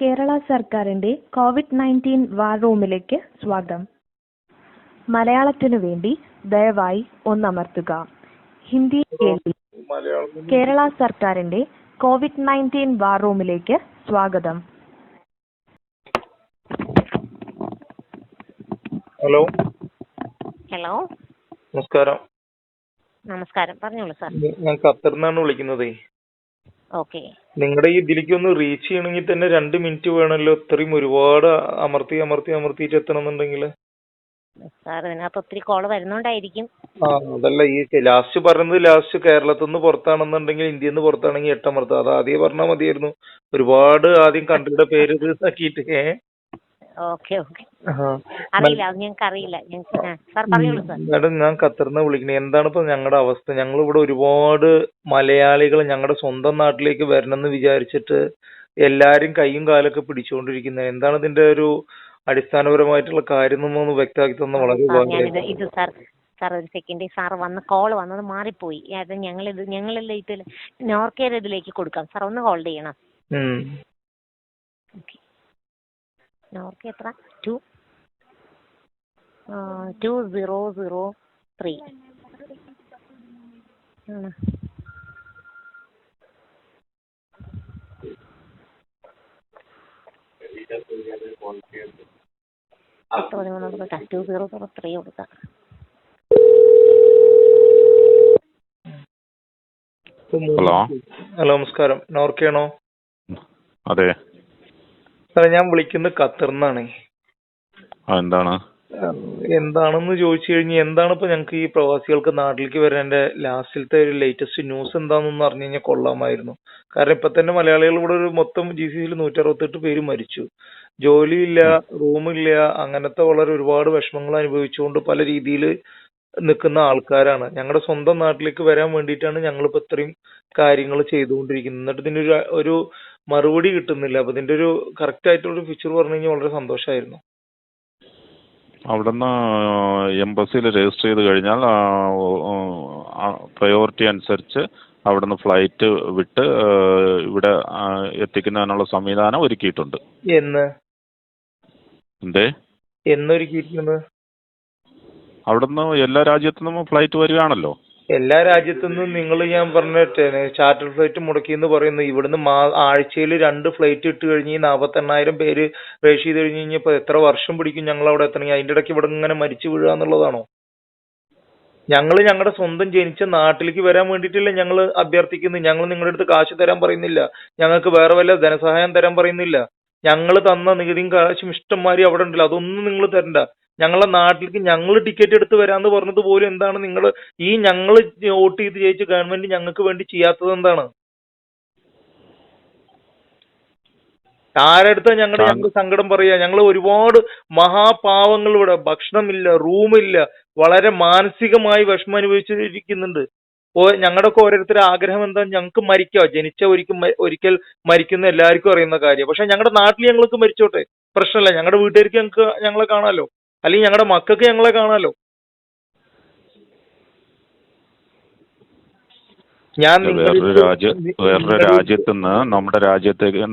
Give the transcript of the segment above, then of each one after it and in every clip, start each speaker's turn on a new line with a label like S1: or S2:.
S1: കേരള സർക്കാരിന്റെ കോവിഡ്-19 വാർ റൂമിലേക്ക് സ്വാഗതം. മലയാളത്തിനു വേണ്ടി ദയവായി ഒന്നമർത്തുക. ഹിന്ദി കേൾവി. കേരള സർക്കാരിന്റെ കോവിഡ്-19 വാർ റൂമിലേക്ക് സ്വാഗതം.
S2: ഹലോ.
S3: ഹലോ,
S2: നമസ്കാരം.
S3: നമസ്കാരം. പറഞ്ഞോളൂ സാർ.
S2: ഞാൻ ഖത്തറിൽ നിന്നാണ് വിളിക്കുന്നതേ.
S3: ഓക്കെ.
S2: നിങ്ങളുടെ ഈ ഇതിലേക്ക് ഒന്ന് റീച്ച് ചെയ്യണമെങ്കിൽ തന്നെ 2 മിനിറ്റ് വേണമല്ലോ. ഇത്രയും ഒരുപാട് അമർത്തിയിട്ട് എത്തണമെന്നുണ്ടെങ്കിൽ.
S3: സാർ, ഇതിനകത്ത് ഒത്തിരി കോള് വരുന്നോണ്ടായിരിക്കും.
S2: അതല്ല, ഈ ലാസ്റ്റ് കേരളത്തിൽ നിന്ന് പുറത്താണെന്നുണ്ടെങ്കിൽ, ഇന്ത്യയിൽ നിന്ന് പുറത്താണെങ്കിൽ 8 അമർത്തുക. അത് ആദ്യം പറഞ്ഞാൽ മതിയായിരുന്നു. ഒരുപാട് ആദ്യം കൺട്രിയുടെ പേര് ഇത് ആക്കിയിട്ട്.
S3: ഓക്കെ. അറിയില്ല, ഞങ്ങൾക്ക് അറിയില്ല. സാർ പറഞ്ഞോളൂ സാർ.
S2: മാഡം, ഞാൻ ഖത്തറിൽ നിന്ന് വിളിക്കണേ. എന്താണ് ഇപ്പൊ ഞങ്ങളുടെ അവസ്ഥ? ഞങ്ങൾ ഇവിടെ ഒരുപാട് മലയാളികൾ ഞങ്ങളുടെ സ്വന്തം നാട്ടിലേക്ക് വരണമെന്ന് വിചാരിച്ചിട്ട് എല്ലാരും കൈയും കാലൊക്കെ പിടിച്ചുകൊണ്ടിരിക്കുന്നത്. എന്താണ് ഇതിന്റെ ഒരു അടിസ്ഥാനപരമായിട്ടുള്ള കാര്യം എന്നൊന്ന് വ്യക്തമാക്കി തന്ന വളരെ
S3: ഇത് സാർ ഒരു സെക്കൻഡ്. സാർ കോള് വന്നത് മാറിപ്പോയി. അത് ഞങ്ങളെല്ലാം ഇതിൽ നോർക്കയുടെ ഇതിലേക്ക് കൊടുക്കാം. സാർ ഒന്ന് ഹോൾഡ് ചെയ്യണം. നോർക്ക എത്ര? 2003 ആണ്. എത്ര 2003 കൊടുക്കാം.
S2: ഹലോ, നമസ്കാരം. നോർക്കയാണോ?
S4: അതെ.
S2: സാറേ, ഞാൻ വിളിക്കുന്നത് ഖത്തറിൽ നിന്നാണ്. എന്താണെന്ന് ചോദിച്ചു കഴിഞ്ഞാൽ, എന്താണ് ഇപ്പൊ ഞങ്ങൾക്ക് ഈ പ്രവാസികൾക്ക് നാട്ടിലേക്ക് വരേണ്ട ലാസ്റ്റിലത്തെ ഒരു ലേറ്റസ്റ്റ് ന്യൂസ് എന്താണെന്ന് അറിഞ്ഞു കഴിഞ്ഞാൽ കൊള്ളാമായിരുന്നു. കാരണം ഇപ്പൊ തന്നെ മലയാളികൾ ഇവിടെ ഒരു മൊത്തം GCCയിൽ 168 പേര് മരിച്ചു. ജോലിയില്ല, റൂമില്ല, അങ്ങനത്തെ വളരെ ഒരുപാട് വിഷമങ്ങൾ അനുഭവിച്ചുകൊണ്ട് പല രീതിയിൽ നിൽക്കുന്ന ആൾക്കാരാണ്. ഞങ്ങളുടെ സ്വന്തം നാട്ടിലേക്ക് വരാൻ വേണ്ടിയിട്ടാണ് ഞങ്ങളിപ്പോ ഇത്രയും കാര്യങ്ങൾ ചെയ്തുകൊണ്ടിരിക്കുന്നത്. എന്നിട്ട് ഇതിന്റെ ഒരു മറുപടി കിട്ടുന്നില്ല. അപ്പൊ ഇതിന്റെ ഒരു കറക്റ്റ് ആയിട്ടുള്ള ഫീച്ചർ പറഞ്ഞു കഴിഞ്ഞാൽ വളരെ സന്തോഷമായിരുന്നു.
S4: അവിടുന്ന് എംബസിയിൽ രജിസ്റ്റർ ചെയ്ത് കഴിഞ്ഞാൽ പ്രയോറിറ്റി അനുസരിച്ച് അവിടുന്ന് ഫ്ലൈറ്റ് വിട്ട് ഇവിടെ എത്തിക്കുന്നതിനുള്ള സംവിധാനം ഒരുക്കിയിട്ടുണ്ട്.
S2: എന്നൊരുക്കിയിരിക്കുന്നത്?
S4: അവിടുന്ന് എല്ലാ രാജ്യത്തു നിന്നും ഫ്ലൈറ്റ് വരികയാണല്ലോ.
S2: എല്ലാ രാജ്യത്തുനിന്നും നിങ്ങൾ ഞാൻ പറഞ്ഞിട്ട് ചാർട്ടർ ഫ്ലൈറ്റ് മുടക്കി എന്ന് പറയുന്നു. ഇവിടുന്ന് ആഴ്ചയിൽ 2 ഫ്ലൈറ്റ് ഇട്ട് കഴിഞ്ഞ് 48,000 പേര് രജിസ്റ്റർ ചെയ്ത് കഴിഞ്ഞ് കഴിഞ്ഞപ്പോ എത്ര വർഷം പിടിക്കും ഞങ്ങൾ അവിടെ എത്തണമെങ്കിൽ? അതിന്റെ ഇടയ്ക്ക് ഇവിടെ ഇങ്ങനെ മരിച്ചു വീഴുക എന്നുള്ളതാണോ? ഞങ്ങളുടെ സ്വന്തം ജനിച്ച നാട്ടിലേക്ക് വരാൻ വേണ്ടിയിട്ടല്ലേ ഞങ്ങൾ അഭ്യർത്ഥിക്കുന്നത്. ഞങ്ങൾ നിങ്ങളുടെ അടുത്ത് കാശ് തരാൻ പറയുന്നില്ല, ഞങ്ങൾക്ക് വേറെ വല്ല ധനസഹായം തരാൻ പറയുന്നില്ല. ഞങ്ങൾ തന്ന നികുതിയും കാശും ഇഷ്ടംമാതിരി അവിടെ ഉണ്ടല്ലോ, അതൊന്നും നിങ്ങൾ തരണ്ട. ഞങ്ങളുടെ നാട്ടിലേക്ക് ഞങ്ങൾ ടിക്കറ്റ് എടുത്ത് വരാന്ന് പറഞ്ഞത് പോലും എന്താണ് നിങ്ങൾ ഈ ഞങ്ങൾ വോട്ട് ചെയ്ത് ജയിച്ച ഗവൺമെന്റ് ഞങ്ങൾക്ക് വേണ്ടി ചെയ്യാത്തത് എന്താണ്? ആരടുത്താ ഞങ്ങൾ സങ്കടം പറയാ? ഞങ്ങൾ ഒരുപാട് മഹാപാവങ്ങൾ ഇവിടെ ഭക്ഷണമില്ല, റൂമില്ല, വളരെ മാനസികമായി വിഷമം അനുഭവിച്ചിരിക്കുന്നുണ്ട്. ഞങ്ങളുടെ ഒക്കെ ഓരോരുത്തരുടെ ആഗ്രഹം എന്താ? ഞങ്ങൾക്ക് മരിക്കാം. ജനിച്ച ഒരിക്കൽ മരിക്കുന്ന എല്ലാവർക്കും അറിയുന്ന കാര്യം. പക്ഷെ ഞങ്ങളുടെ നാട്ടിൽ ഞങ്ങൾക്ക് മരിച്ചോട്ടെ, പ്രശ്നമില്ല. ഞങ്ങളുടെ വീട്ടുകാർക്ക് ഞങ്ങളെ കാണാലോ, അല്ലെങ്കിൽ ഞങ്ങളുടെ മക്കൾക്ക് ഞങ്ങളെ കാണാലോ.
S4: വേറൊരു രാജ്യത്തുനിന്ന്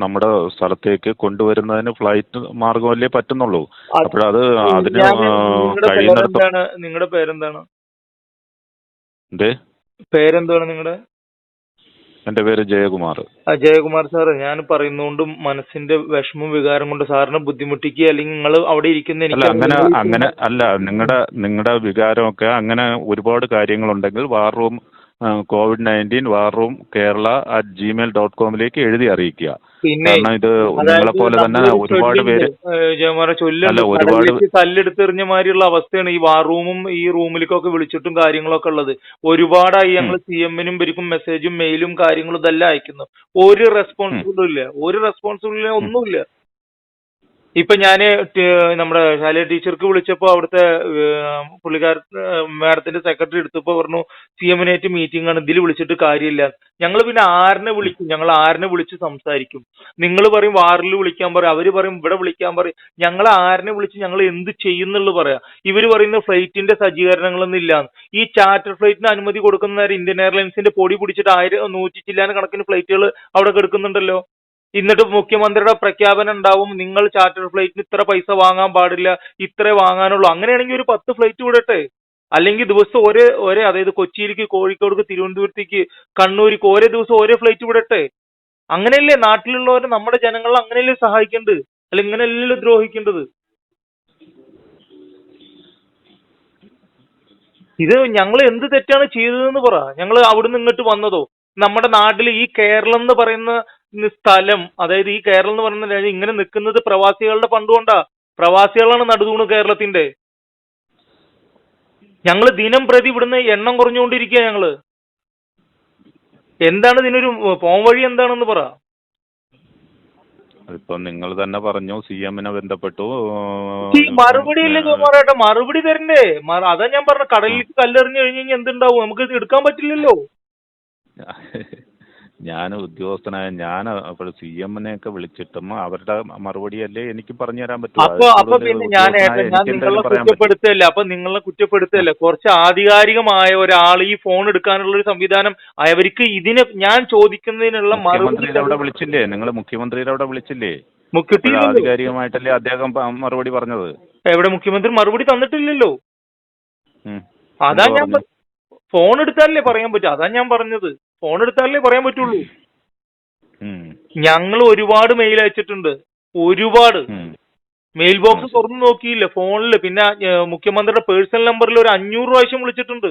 S4: നമ്മുടെ സ്ഥലത്തേക്ക് കൊണ്ടുവരുന്നതിന് ഫ്ലൈറ്റ് മാർഗമല്ലേ പറ്റുന്നുള്ളൂ. അപ്പോഴത് അതിന് കഴിയുന്നിടത്തോളം.
S2: നിങ്ങളുടെ പേരെന്താണ്?
S4: പേരെന്താണ്
S2: നിങ്ങളുടെ?
S4: എന്റെ പേര് ജയകുമാർ.
S2: ജയകുമാർ സാറ്, ഞാൻ പറയുന്നോണ്ട് മനസ്സിന്റെ വിഷമവും വികാരം കൊണ്ട് സാറിനെ ബുദ്ധിമുട്ടിക്കുക അല്ലെങ്കിൽ നിങ്ങൾ അവിടെ ഇരിക്കുന്ന
S4: അങ്ങനെ അല്ല. നിങ്ങളുടെ വികാരമൊക്കെ അങ്ങനെ ഒരുപാട് കാര്യങ്ങളുണ്ടെങ്കിൽ war room COVID-19 war room kerala@gmail.com എഴുതി അറിയിക്കുക. കാരണം ഇത് നിങ്ങളെ പോലെ തന്നെ ഒരുപാട് പേര്
S2: തല്ലെടുത്തെറിഞ്ഞ മാതിരിയുള്ള അവസ്ഥയാണ് ഈ വാർ റൂമും ഈ റൂമിലേക്കൊക്കെ വിളിച്ചിട്ടും കാര്യങ്ങളൊക്കെ ഉള്ളത്. ഒരുപാടായി ഞങ്ങൾ CM-നും ഇവർക്കും മെസ്സേജും മെയിലും കാര്യങ്ങളും ഇതെല്ലാം അയക്കുന്നു. ഒരു റെസ്പോൺസിബിളും ഇല്ല, ഒന്നുമില്ല. ഇപ്പൊ ഞാന് നമ്മുടെ ശാല ടീച്ചർക്ക് വിളിച്ചപ്പോ അവിടുത്തെ മാഡത്തിന്റെ സെക്രട്ടറി എടുത്തപ്പോ പറഞ്ഞു CM-നായിട്ട് മീറ്റിംഗ് ആണ്, ഇതിൽ വിളിച്ചിട്ട് കാര്യമില്ല. ഞങ്ങൾ പിന്നെ ആരിനെ വിളിക്കും? ഞങ്ങൾ ആരിനെ വിളിച്ച് സംസാരിക്കും? നിങ്ങൾ പറയും വാറിൽ വിളിക്കാൻ പറയും, അവര് പറയും ഇവിടെ വിളിക്കാൻ പറയും. ഞങ്ങൾ ആരിനെ വിളിച്ച് ഞങ്ങൾ എന്ത് ചെയ്യുന്നുള്ളത് പറയാ. ഇവര് പറയുന്ന ഫ്ലൈറ്റിന്റെ സജ്ജീകരണങ്ങളൊന്നും ഇല്ല. ഈ ചാർട്ടർ ഫ്ലൈറ്റിന് അനുമതി കൊടുക്കുന്ന ഇന്ത്യൻ എയർലൈൻസിന്റെ പൊടി പിടിച്ചിട്ട് 100 ചില്ലാന കണക്കിന് ഫ്ലൈറ്റുകൾ അവിടെ കിടക്കുന്നുണ്ടല്ലോ. എന്നിട്ട് മുഖ്യമന്ത്രിയുടെ പ്രഖ്യാപനം ഉണ്ടാവും, നിങ്ങൾ ചാർട്ടർ ഫ്ലൈറ്റിന് ഇത്ര പൈസ വാങ്ങാൻ പാടില്ല, ഇത്രേ വാങ്ങാനുള്ളൂ. അങ്ങനെയാണെങ്കിൽ ഒരു 10 ഫ്ലൈറ്റ് വിടട്ടെ. അല്ലെങ്കിൽ ദിവസം ഒരേ അതായത് കൊച്ചിയിലേക്ക്, കോഴിക്കോടേക്ക്, തിരുവനന്തപുരത്തേക്ക്, കണ്ണൂർക്ക് ഓരോ ദിവസം ഓരോ ഫ്ലൈറ്റ് വിടട്ടെ. അങ്ങനെയല്ലേ നാട്ടിലുള്ളവരെ, നമ്മുടെ ജനങ്ങളെ അങ്ങനെയല്ലേ സഹായിക്കേണ്ടത്, അല്ല ഇങ്ങനെയല്ലല്ലോ ദ്രോഹിക്കേണ്ടത്. ഇത് ഞങ്ങൾ എന്ത് തെറ്റാണ് ചെയ്തതെന്ന് പറ. ഞങ്ങൾ അവിടുന്ന് ഇങ്ങോട്ട് വന്നതോ? നമ്മുടെ നാട്ടിൽ ഈ കേരളം എന്ന് പറയുന്ന സ്ഥലം, അതായത് ഈ കേരളം എന്ന് പറയുന്ന രാജ്യം ഇങ്ങനെ നിൽക്കുന്നത് പ്രവാസികളുടെ പണ്ടുകൊണ്ടാ. പ്രവാസികളാണ് നടുതൂണ് കേരളത്തിന്റെ. ഞങ്ങൾ ദിനം പ്രതി ഇവിടുന്ന് എണ്ണം കുറഞ്ഞുകൊണ്ടിരിക്കുക. ഞങ്ങള് എന്താണ് ഇതിനൊരു പോംവഴി എന്താണെന്ന് പറ.
S4: ഇപ്പൊ നിങ്ങൾ തന്നെ പറഞ്ഞു CM ബന്ധപ്പെട്ടു.
S2: മറുപടി ഇല്ലേ കുമാരേട്ടാ? മറുപടി തരണ്ടേ? അതാ ഞാൻ പറഞ്ഞ, കടലിലേക്ക് കല്ലെറിഞ്ഞു കഴിഞ്ഞ് കഴിഞ്ഞാൽ എന്തുണ്ടാവും? നമുക്ക് ഇത് എടുക്കാൻ പറ്റില്ലല്ലോ.
S4: ഞാൻ ഉദ്യോഗസ്ഥനായ ഞാൻ അപ്പോൾ CM വിളിച്ചിട്ടും അവരുടെ മറുപടിയല്ലേ എനിക്ക് പറഞ്ഞു തരാൻ പറ്റും.
S2: അപ്പൊ പിന്നെ ഞാൻ നിങ്ങളെ കുറ്റപ്പെടുത്തല്ല. അപ്പൊ നിങ്ങളെ കുറ്റപ്പെടുത്തല്ല. കുറച്ച് ആധികാരികമായ ഒരാൾ ഈ ഫോൺ എടുക്കാനുള്ള ഒരു സംവിധാനം അവർക്ക് ഇതിന് ഞാൻ ചോദിക്കുന്നതിനുള്ള മറുപടി
S4: അവിടെ വിളിച്ചില്ലേ? നിങ്ങൾ മുഖ്യമന്ത്രിയുടെ അവിടെ വിളിച്ചില്ലേ? ആധികാരികമായിട്ടല്ലേ അദ്ദേഹം മറുപടി പറഞ്ഞത്?
S2: എവിടെ മുഖ്യമന്ത്രി മറുപടി തന്നിട്ടില്ലല്ലോ. അതാ ഞാൻ ഫോൺ എടുത്താലല്ലേ പറയാൻ പറ്റും. അതാ ഞാൻ പറഞ്ഞത്, ഫോൺ എടുത്താലല്ലേ പറയാൻ പറ്റുള്ളൂ. ഞങ്ങൾ ഒരുപാട് മെയിൽ അയച്ചിട്ടുണ്ട്, ഒരുപാട്. മെയിൽ ബോക്സ് തുറന്നു നോക്കിയില്ല ഫോണില്. പിന്നെ മുഖ്യമന്ത്രിയുടെ പേഴ്സണൽ നമ്പറിൽ ഒരു 500 പ്രാവശ്യം വിളിച്ചിട്ടുണ്ട്.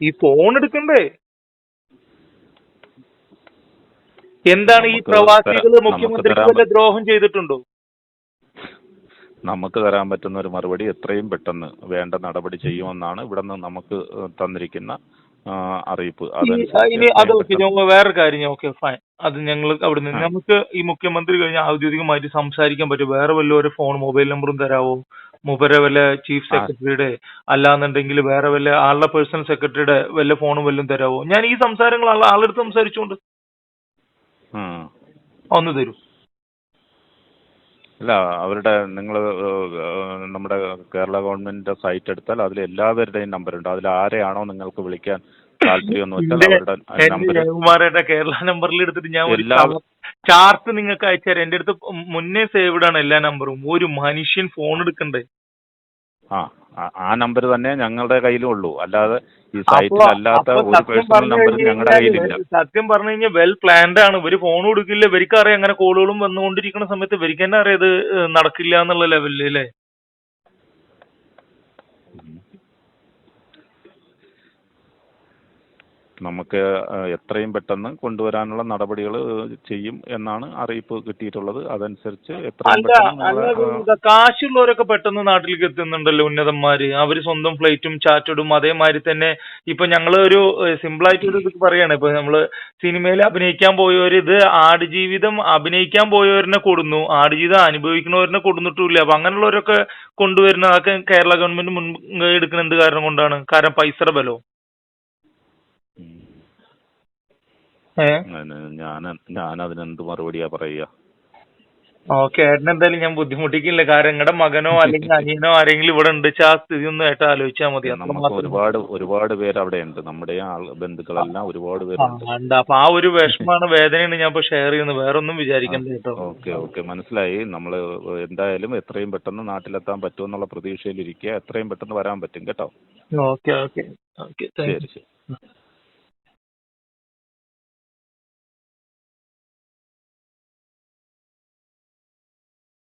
S2: ഈ ഫോൺ എടുക്കണ്ടേ? എന്താണ് ഈ പ്രവാസികള് മുഖ്യമന്ത്രിക്ക് വല്ല ദ്രോഹം ചെയ്തിട്ടുണ്ടോ?
S4: നമുക്ക് തരാൻ പറ്റുന്ന ഒരു മറുപടി എത്രയും പെട്ടെന്ന് വേണ്ട നടപടി ചെയ്യുമെന്നാണ് ഇവിടെ നിന്ന് നമുക്ക് തന്നിരിക്കുന്ന അറിയിപ്പ്.
S2: ഇനി അത് വേറെ കാര്യം, ഓക്കെ ഫൈൻ, അത് ഞങ്ങൾ അവിടെ നിന്ന് നമുക്ക് ഈ മുഖ്യമന്ത്രി കഴിഞ്ഞ ഔദ്യോഗികമായിട്ട് സംസാരിക്കാൻ പറ്റും. വേറെ വല്ല ഫോൺ മൊബൈൽ നമ്പറും തരാവോ? മൂപ്പരെ വല്ല ചീഫ് സെക്രട്ടറിയുടെ, അല്ലാന്നുണ്ടെങ്കിൽ വേറെ വല്ല ആളുടെ പേഴ്സണൽ സെക്രട്ടറിയുടെ വല്ല ഫോണും വല്ലതും തരാവോ? ഞാൻ ഈ സംസാരങ്ങൾ ആളെടുത്ത് സംസാരിച്ചോണ്ട് ഒന്ന് തരൂ.
S4: അല്ല, അവരുടെ നിങ്ങൾ നമ്മുടെ കേരള ഗവൺമെന്റിന്റെ സൈറ്റ് എടുത്താൽ അതിൽ എല്ലാവരുടെയും നമ്പറുണ്ട്. അതിൽ ആരെയാണോ നിങ്ങൾക്ക് വിളിക്കാൻ താല്പര്യം എന്ന് വെച്ചാൽ അവരുടെ നമ്പർ.
S2: ജയകുമാരേട്ട കേരള നമ്പറിൽ എടുത്തിട്ട് ഞാൻ ഒരു ചാർട്ട് നിങ്ങൾക്ക് അയച്ചുതരാം. എന്റെ അടുത്ത് മുന്നേ സേവ്ഡ് ആണ് എല്ലാ നമ്പറും. ഒരു മനുഷ്യൻ ഫോൺ എടുക്കണ്ടേ?
S4: ആ നമ്പർ തന്നെ ഞങ്ങളുടെ കയ്യിലും ഉള്ളൂ. അല്ലാതെ ഈ സൈറ്റിൽ അല്ലാത്ത ഒരു പേഴ്സണൽ നമ്പറും ഞങ്ങളുടെ കയ്യിലില്ല.
S2: സത്യം പറഞ്ഞു കഴിഞ്ഞാൽ വെൽ പ്ലാൻഡ് ആണ്. ഇവര് ഫോൺ കൊടുക്കില്ല. ഇവർക്ക് അറിയാം അങ്ങനെ കോളുകളും വന്നുകൊണ്ടിരിക്കുന്ന സമയത്ത് ഇവർക്ക് തന്നെ അറിയാം ഇത് നടക്കില്ല എന്നുള്ള ലെവലിൽ അല്ലേ?
S4: നമുക്ക് എത്രയും പെട്ടെന്ന് കൊണ്ടുവരാനുള്ള നടപടികൾ ചെയ്യും എന്നാണ് അറിയിപ്പ് കിട്ടിയിട്ടുള്ളത്. അതനുസരിച്ച്
S2: കാശുള്ളവരൊക്കെ പെട്ടെന്ന് നാട്ടിലേക്ക് എത്തുന്നുണ്ടല്ലോ, ഉന്നതന്മാര്. അവര് സ്വന്തം ഫ്ലൈറ്റും ചാർട്ടറും അതേമാതിരി തന്നെ. ഇപ്പൊ ഞങ്ങള് ഒരു സിമ്പിൾ ആയിട്ട് ഒരു ഇത് പറയാണ്. ഇപ്പൊ നമ്മള് സിനിമയിൽ അഭിനയിക്കാൻ പോയവര് ഇത് ആടുജീവിതം അഭിനയിക്കാൻ പോയവരിനെ കൊടുന്നു, ആടുജീവിതം അനുഭവിക്കുന്നവരിനെ കൊടുന്നിട്ടില്ല. അപ്പൊ അങ്ങനെയുള്ളവരൊക്കെ കൊണ്ടുവരുന്ന അതൊക്കെ കേരള ഗവൺമെന്റ് മുൻകൈ എടുക്കുന്ന എന്ത് കാരണം കൊണ്ടാണ്? കാരണം പൈസയുടെ ബലോ?
S4: ഞാൻ അതിനെന്ത് മറുപടിയാ പറയുക?
S2: ഓക്കെ, ഏട്ടൻ എന്തായാലും ഞാൻ ബുദ്ധിമുട്ടിക്കില്ല. കാരണം നിങ്ങളുടെ മകനോ അല്ലെങ്കിൽ അനിയനോ ആരെങ്കിലും ഇവിടെ ഉണ്ട് ആ സ്ഥിതി ഒന്ന് ഏട്ടൻ ആലോചിച്ചാൽ മതി.
S4: നമുക്ക് ഒരുപാട് പേര് അവിടെ ഉണ്ട്. നമ്മുടെ ബന്ധുക്കളെല്ലാം ഒരുപാട് പേരുണ്ട്.
S2: അപ്പൊ ആ ഒരു വിഷമാണ്, വേദനയാണ് ഞാൻ ഇപ്പൊ ഷെയർ ചെയ്യുന്നത്. വേറെ ഒന്നും വിചാരിക്കണ്ട കേട്ടോ.
S4: ഓക്കെ മനസ്സിലായി. നമ്മൾ എന്തായാലും എത്രയും പെട്ടെന്ന് നാട്ടിലെത്താൻ പറ്റുമെന്നുള്ള പ്രതീക്ഷയിലിരിക്കുക. എത്രയും പെട്ടെന്ന് വരാൻ പറ്റും കേട്ടോ.
S2: ഓക്കെ.
S4: ശരി.